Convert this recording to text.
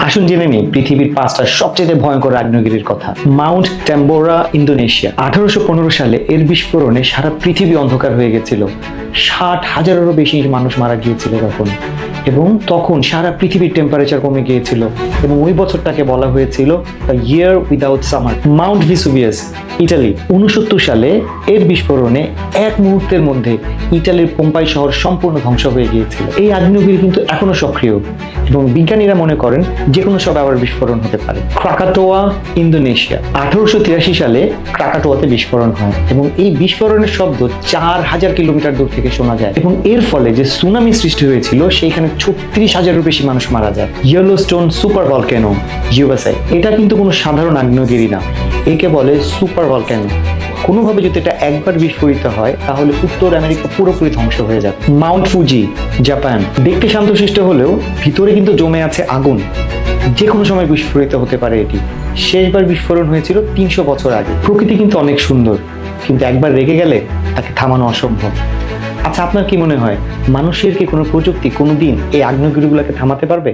আসুন জেনে নিই পৃথিবীর 5টা সবচেয়ে ভয়ঙ্কর আগ্নেয়গিরির কথা। Mount ট্যাম্বোরা, Indonesia. 1815 সালে এর বিস্ফোরণে সারা পৃথিবী অন্ধকার হয়ে গেছিল। 60,000-এরও বেশি মানুষ মারা গিয়েছিল তখন, এবং তখন সারা পৃথিবীর টেম্পারেচার কমে গিয়েছিল, এবং ওই বছরটাকে বলা হয়েছিল the year without summer. Mount Vesuvius, Italy. 69 সালে এর বিস্ফোরণে এক মুহূর্তের মধ্যে ইটালির পোম্পাই শহর সম্পূর্ণ ধ্বংস হয়ে গিয়েছিল। এই আগ্নেয়গিরি কিন্তু এখনো সক্রিয়, এবং বিজ্ঞানীরা মনে করেন যে কোনো সময় আবার বিস্ফোরণ হতে পারে। ক্রাকাটোয়া, ইন্দোনেশিয়া। 1883 সালে ক্রাকাটোয়াতে বিস্ফোরণ হয়, এবং এই বিস্ফোরণের শব্দ 4000 কিলোমিটার দূর থেকে শোনা যায়, এবং এর ফলে যে সুনামি সৃষ্টি হয়েছিল সেইখানে 36,000-এরও বেশি মানুষ মারা যায়। Yellowstone super volcano, USA. এটা কিন্তু কোনো সাধারণ আগ্নেয়গিরি না, একে বলে সুপার ভলক্যানো। কোনোভাবে যদি এটা একবার বিস্ফোরিত হয় তাহলে উত্তর আমেরিকা পুরোপুরি ধ্বংস হয়ে যাবে। Mount Fuji, Japan. দেখতে শান্তশিষ্ট হলেও ভিতরে কিন্তু জমে আছে আগুন, যে কোনো সময় বিস্ফোরিত হতে পারে এটি। শেষবার বিস্ফোরণ হয়েছিল 300 বছর আগে। প্রকৃতি কিন্তু অনেক সুন্দর, কিন্তু একবার রেগে গেলে তাকে থামানো অসম্ভব। আচ্ছা, আপনার কি মনে হয় মানুষের কি কোনো প্রযুক্তি কোনোদিন এই আগ্নেয়গিরিগুলোকে থামাতে পারবে?